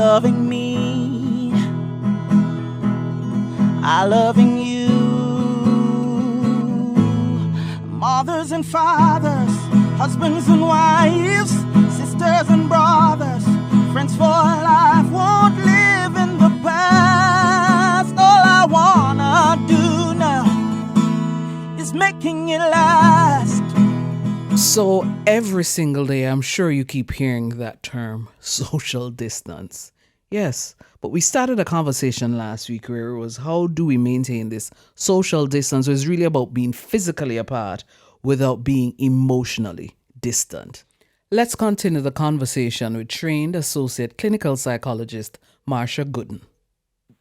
loving me, I loving you. Mothers and fathers, husbands and wives, sisters and brothers, friends for life, won't live in the past. All I wanna do now is making it last. So every single day, I'm sure you keep hearing that term, social distance. Yes, but we started a conversation last week where it was how do we maintain this social distance? It was really about being physically apart without being emotionally distant. Let's continue the conversation with trained associate clinical psychologist Marsha Gooden.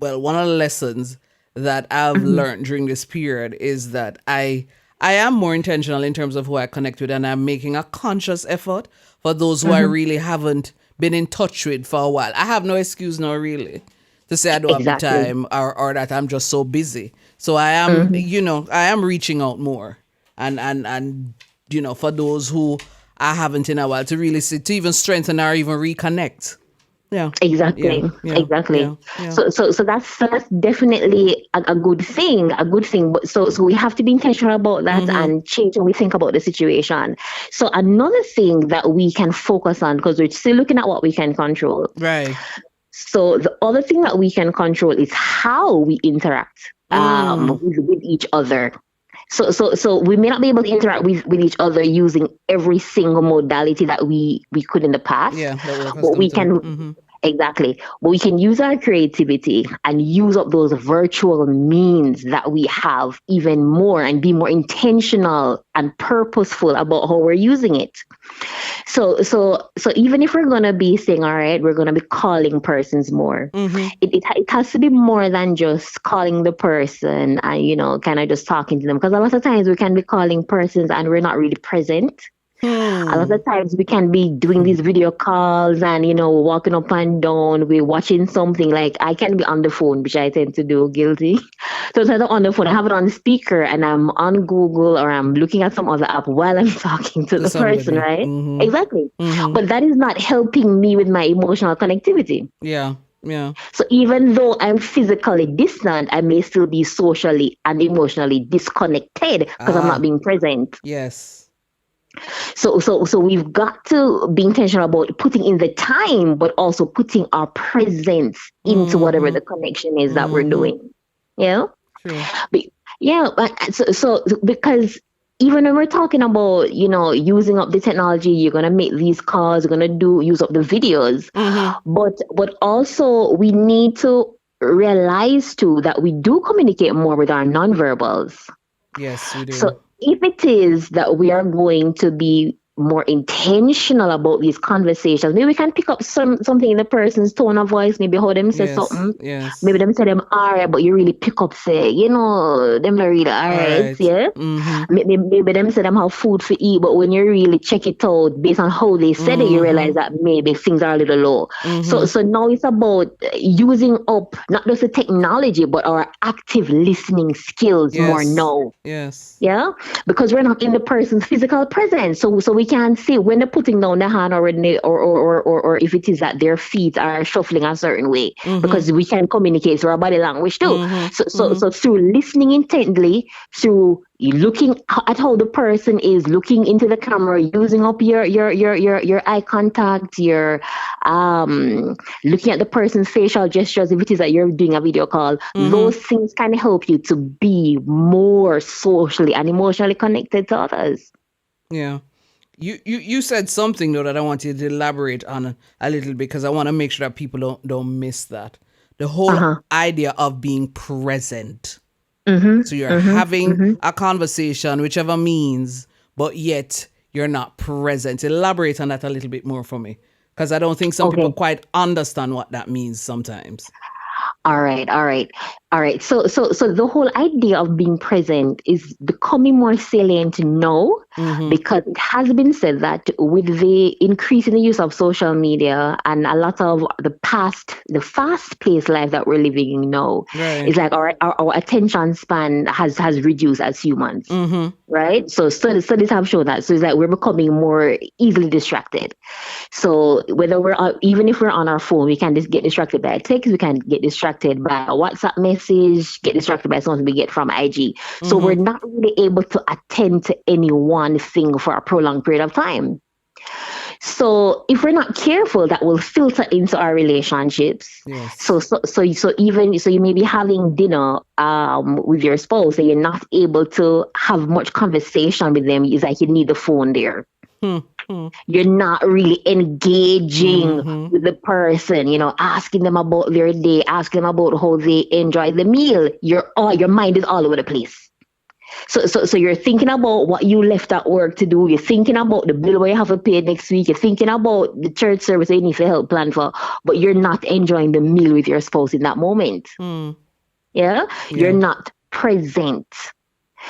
Well, one of the lessons that I've learned during this period is that I am more intentional in terms of who I connect with, and I'm making a conscious effort for those who I really haven't been in touch with for a while. I have no excuse now, really, to say I don't have the time or that I'm just so busy. So I am, I am reaching out more. And for those who I haven't in a while, to really see, to even strengthen or even reconnect. Yeah. Exactly. So that's definitely a good thing. But so we have to be intentional about that and change when we think about the situation. So another thing that we can focus on, because we're still looking at what we can control. Right. So the other thing that we can control is how we interact with each other. So we may not be able to interact with each other using every single modality that we could in the past. Yeah, but we can exactly. But we can use our creativity and use up those virtual means that we have even more and be more intentional and purposeful about how we're using it. So even if we're gonna be saying, all right, we're gonna be calling persons more, it has to be more than just calling the person and kind of just talking to them, because a lot of times we can be calling persons and we're not really present. A lot of times we can be doing these video calls and, walking up and down, we're watching something. Like I can be on the phone, which I tend to do, guilty. So I'm on the phone, I have it on speaker and I'm on Google or I'm looking at some other app while I'm talking to the person, right? Exactly. But that is not helping me with my emotional connectivity. Yeah. Yeah. So even though I'm physically distant, I may still be socially and emotionally disconnected because I'm not being present. Yes. So we've got to be intentional about putting in the time, but also putting our presence into whatever the connection is that we're doing. Yeah. True. But so because even when we're talking about, using up the technology, you're going to make these calls, you're going to use up the videos, but also we need to realize too that we do communicate more with our nonverbals. Yes, we do. So if it is that we are going to be more intentional about these conversations, maybe we can pick up something in the person's tone of voice, maybe how them say something. Yes. Maybe them say them all right, but you really pick up say, them not really all right, yeah? Maybe them say them have food for eat, but when you really check it out based on how they said it, you realize that maybe things are a little low. So now it's about using up not just the technology, but our active listening skills more now. Yes. Yeah, because we're not in the person's physical presence, so we can't see when they're putting down the hand or if it is that their feet are shuffling a certain way, because we can communicate through our body language too. So through listening intently, through looking at how the person is looking into the camera, using up your eye contact, your looking at the person's facial gestures, if it is that you're doing a video call, those things can help you to be more socially and emotionally connected to others. Yeah. You said something though that I want you to elaborate on a little bit, because I want to make sure that people don't miss that. The whole idea of being present. So you're having a conversation, whichever means, but yet you're not present. Elaborate on that a little bit more for me, because I don't think some people quite understand what that means sometimes. All right. All right. So the whole idea of being present is becoming more salient now, because it has been said that with the increase in the use of social media and a lot of the fast-paced life that we're living in now, Right. it's like our attention span has reduced as humans, right? So studies have shown that. So it's like we're becoming more easily distracted. So whether even if we're on our phone, we can just get distracted by a text, we can get distracted by a WhatsApp message, get distracted by something we get from IG. So we're not really able to attend to any one thing for a prolonged period of time. So if we're not careful, that will filter into our relationships. Yes. So you may be having dinner with your spouse and you're not able to have much conversation with them. It's like you need the phone there. You're not really engaging with the person, asking them about their day, asking them about how they enjoy the meal. Your mind is all over the place. So you're thinking about what you left at work to do. You're thinking about the bill where you have to pay next week. You're thinking about the church service that you need to help plan for, but you're not enjoying the meal with your spouse in that moment. Yeah? You're not present.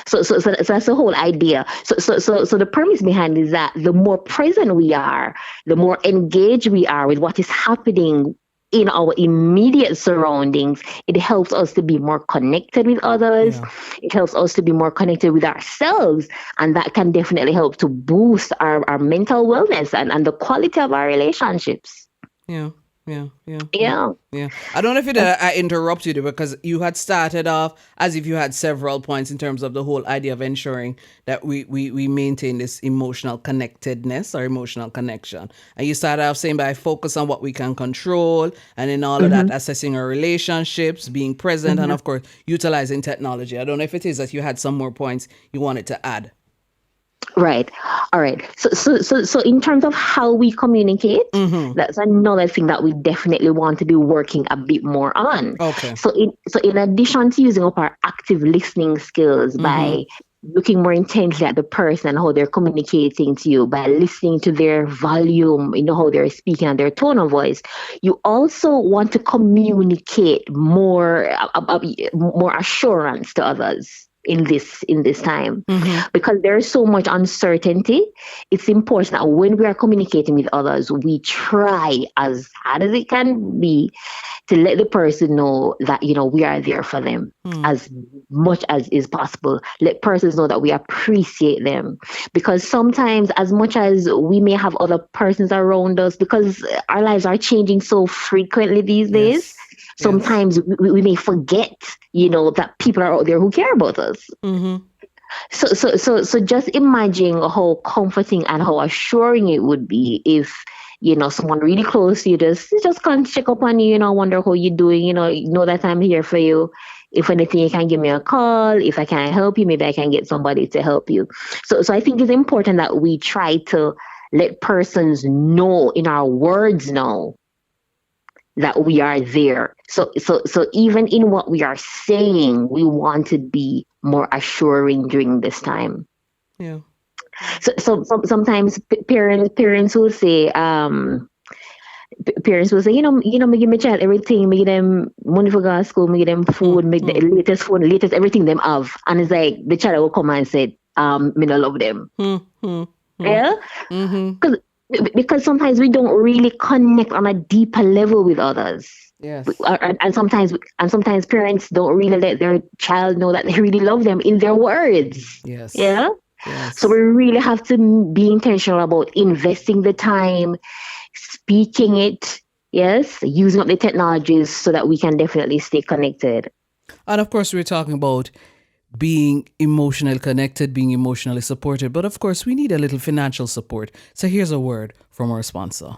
So that's the whole idea. So the premise behind is that the more present we are, the more engaged we are with what is happening in our immediate surroundings, it helps us to be more connected with others. Yeah. It helps us to be more connected with ourselves. And that can definitely help to boost our mental wellness and the quality of our relationships. Yeah. I don't know if I interrupted you because you had started off as if you had several points in terms of the whole idea of ensuring that we maintain this emotional connectedness or emotional connection. And you started off saying by focus on what we can control, and in all of that, assessing our relationships, being present, and of course, utilizing technology. I don't know if it is that you had some more points you wanted to add. Right. All right. So in terms of how we communicate, that's another thing that we definitely want to be working a bit more on. Okay. So in addition to using up our active listening skills by looking more intently at the person and how they're communicating to you, by listening to their volume, how they're speaking and their tone of voice, you also want to communicate more assurance to others in this time, because there's so much uncertainty. It's important that when we are communicating with others, we try as hard as it can be to let the person know that we are there for them as much as is possible. Let persons know that we appreciate them, because sometimes, as much as we may have other persons around us, because our lives are changing so frequently these days, sometimes we may forget, that people are out there who care about us. So just imagine how comforting and how assuring it would be if, someone really close to you just come check up on you, wonder how you're doing, know that I'm here for you. If anything, you can give me a call. If I can't help you, maybe I can get somebody to help you. So I think it's important that we try to let persons know in our words now that we are there. So even in what we are saying, we want to be more assuring during this time. Yeah. So sometimes parents will say, me give my child everything, me give them money for go to school, me give them food, make the latest phone, latest everything them have. And it's like the child will come and say, me not love them. Yeah? Because sometimes we don't really connect on a deeper level with others. Yes. And sometimes parents don't really let their child know that they really love them in their words. Yes. Yeah. Yes. So we really have to be intentional about investing the time, speaking it, using up the technologies so that we can definitely stay connected. And of course, we're talking about being emotionally connected, being emotionally supported. But of course, we need a little financial support. So here's a word from our sponsor.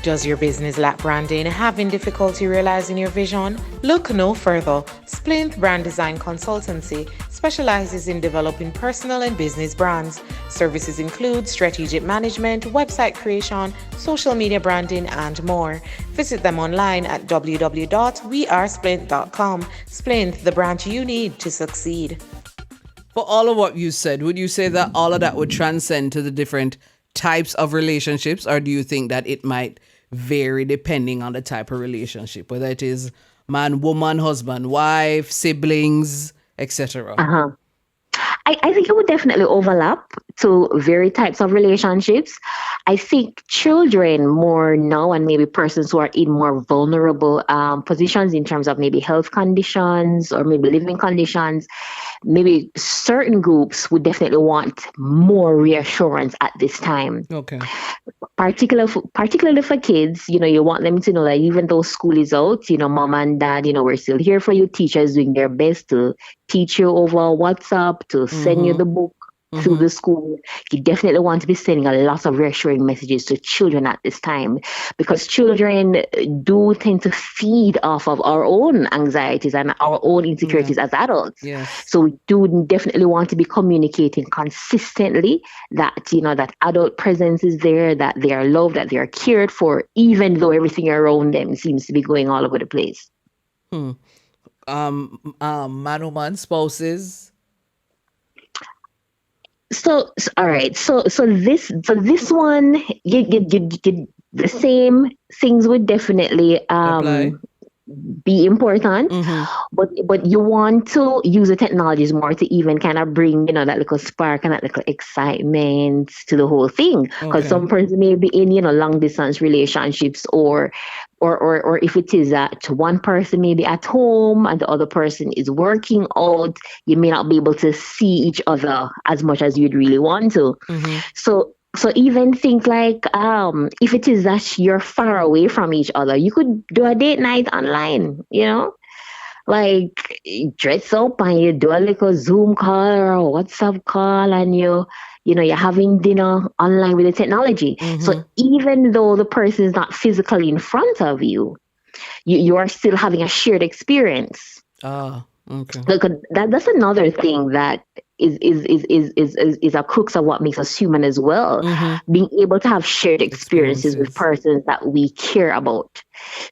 Does your business lack branding? Having difficulty realizing your vision? Look no further. Splinth Brand Design Consultancy specializes in developing personal and business brands. Services include strategic management, website creation, social media branding, and more. Visit them online at www.wearesplint.com. Splinth, the brand you need to succeed. For all of what you said, would you say that all of that would transcend to the different types of relationships, or do you think that it might vary depending on the type of relationship, whether it is man, woman, husband, wife, siblings, etc.? Uh-huh. I think it would definitely overlap to various types of relationships. I think children more now, and maybe persons who are in more vulnerable positions in terms of maybe health conditions or maybe living conditions, maybe certain groups would definitely want more reassurance at this time. Okay. Particularly for kids, you want them to know that even though school is out, mom and dad, we're still here for you. Teachers doing their best to teach you over WhatsApp, to send you the book through the school. You definitely want to be sending a lot of reassuring messages to children at this time, because children do tend to feed off of our own anxieties and our own insecurities as adults. Yes. So we do definitely want to be communicating consistently that, that adult presence is there, that they are loved, that they are cared for, even though everything around them seems to be going all over the place. Man, spouses. So all right. So this one, you the same things would definitely Apply. be important, but you want to use the technologies more to even kind of bring that little spark and that little excitement to the whole thing, because Okay. some person may be in long distance relationships, or if it is that one person may be at home and the other person is working out, you may not be able to see each other as much as you'd really want to. So even think like, if it is that you're far away from each other, you could do a date night online, like dress up and you do a little Zoom call or a WhatsApp call, and you're having dinner online with the technology. So even though the person is not physically in front of you, you are still having a shared experience. Okay. Look, that's another thing that is a crux of what makes us human as well. Being able to have shared experiences with persons that we care about.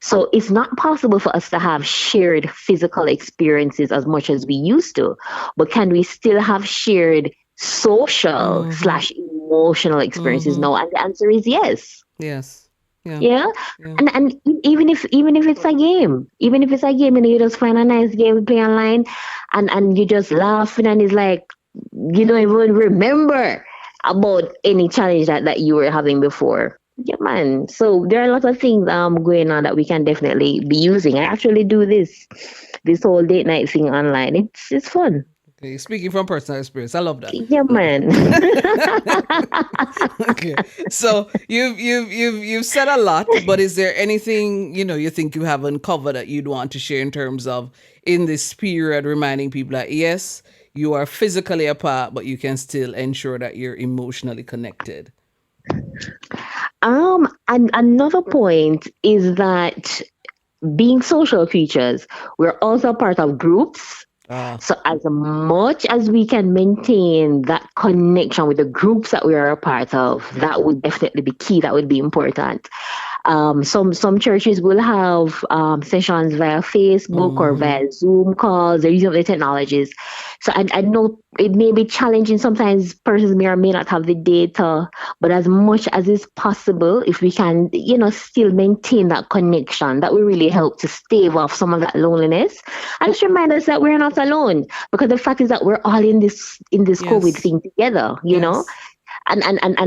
So it's not possible for us to have shared physical experiences as much as we used to, but can we still have shared social / emotional experiences now? And the answer is yes. Yes. Yeah. And even if it's a game, you just find a nice game to play online, and you just laughing, and it's like you don't even remember about any challenge that you were having before. Yeah, man. So there are a lot of things going on that we can definitely be using. I actually do this whole date night thing online. It's fun. Okay. Speaking from personal experience, I love that. Yeah, man. Okay. So you've said a lot, but is there anything you think you haven't covered that you'd want to share in terms of in this period reminding people that yes, you are physically apart, but you can still ensure that you're emotionally connected? And another point is that being social creatures, we're also part of groups. So as much as we can maintain that connection with the groups that we are a part of, that would definitely be key. That would be important. Some churches will have sessions via Facebook or via Zoom calls. They're using the technologies. So I know it may be challenging. Sometimes persons may or may not have the data, but as much as is possible, if we can, still maintain that connection, that will really help to stave off some of that loneliness. And just remind us that we're not alone, because the fact is that we're all in this COVID thing together, you know. And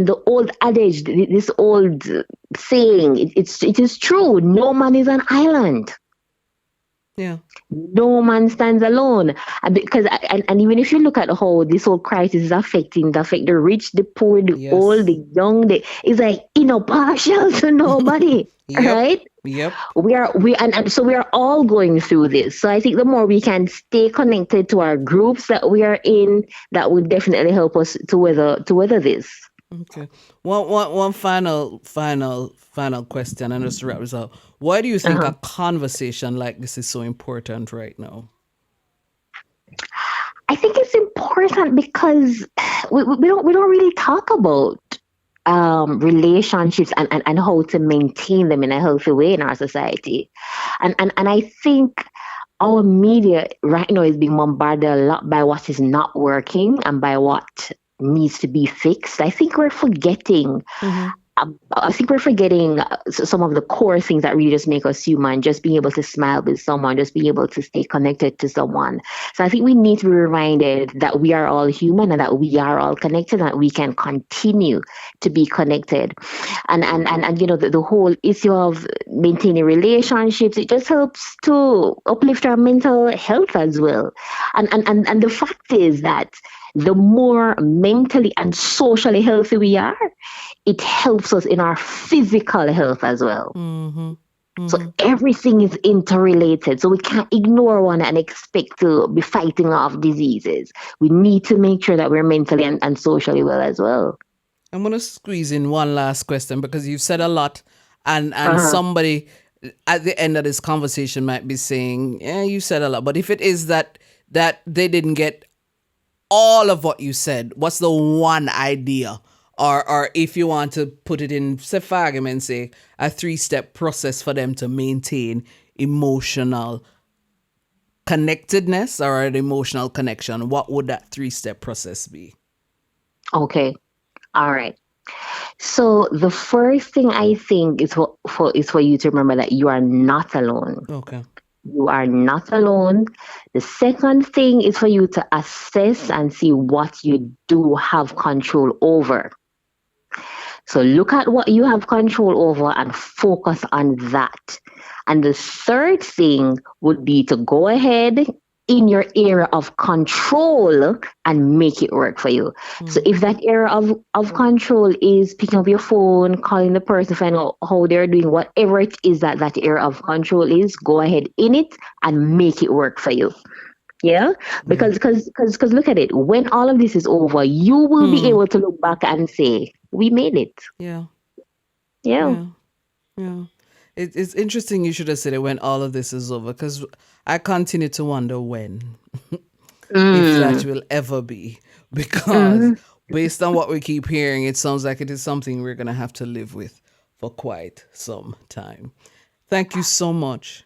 the old adage, this old saying, it is true. No man is an island. Yeah. No man stands alone. Because and even if you look at how this whole crisis is affecting the rich, the poor, the old, the young, it's like partial to nobody. Right? Yep. So we are all going through this. So I think the more we can stay connected to our groups that we are in, that would definitely help us to weather this. Okay. One final question, and just to wrap this up. Why do you think a conversation like this is so important right now? I think it's important because we don't really talk about relationships and how to maintain them in a healthy way in our society. And I think our media right now is being bombarded a lot by what is not working and by what needs to be fixed. I think we're forgetting I think we're forgetting some of the core things that really just make us human. Just being able to smile with someone, just being able to stay connected to someone. So I think we need to be reminded that we are all human and that we are all connected and that we can continue to be connected. And you know, the whole issue of maintaining relationships, it just helps to uplift our mental health as well. And the fact is that the more mentally and socially healthy we are, it helps us in our physical health as well. So everything is interrelated. So we can't ignore one and expect to be fighting off diseases. We need to make sure that we're mentally and socially well as well. I'm going to squeeze in one last question because you've said a lot, and somebody at the end of this conversation might be saying, yeah, you said a lot. But if it is that they didn't get all of what you said, what's the one idea? Or if you want to put it in, say, for argument's sake, a 3-step process for them to maintain emotional connectedness or an emotional connection, what would that 3-step process be? Okay. All right. So the first thing I think is for you to remember that you are not alone. Okay. You are not alone. The second thing is for you to assess and see what you do have control over. So look at what you have control over and focus on that. And the third thing would be to go ahead in your area of control and make it work for you. So if that area of control is picking up your phone, calling the person, find out how they're doing, whatever it is that area of control is, go ahead in it and make it work for you. Yeah, because look at it. When all of this is over, you will be able to look back and say, "We made it." Yeah. It's interesting you should have said it when all of this is over, because I continue to wonder when, if that will ever be, because based on what we keep hearing, it sounds like it is something we're going to have to live with for quite some time. Thank you so much.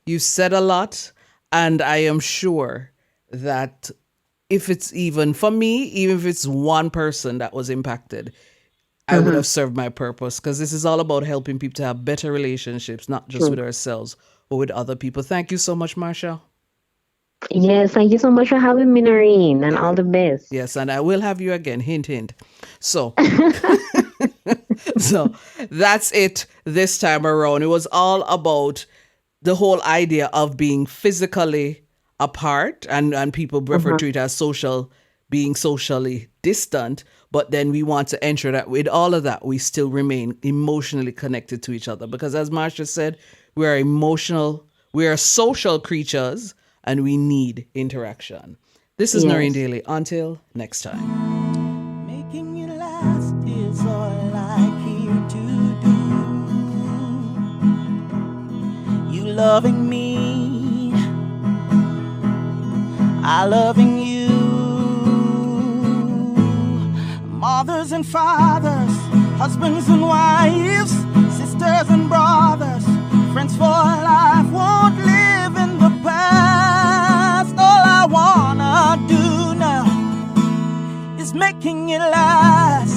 You said a lot, and I am sure that if it's even, for me, even if it's one person that was impacted, I would have served my purpose, because this is all about helping people to have better relationships, not just with ourselves, but with other people. Thank you so much, Marsha. Yes, thank you so much for having me, Noreen, and all the best. Yes, and I will have you again. Hint, hint. So, so that's it this time around. It was all about the whole idea of being physically apart, and people refer to it as being socially distant. But then we want to ensure that with all of that, we still remain emotionally connected to each other. Because as Marsha said, we are social creatures, and we need interaction. This is Noreen Daly. Until next time. Making it last is all I care to do. You loving me, I loving you. Mothers and fathers, husbands and wives, sisters and brothers, friends for life, won't live in the past. All I wanna do now is making it last.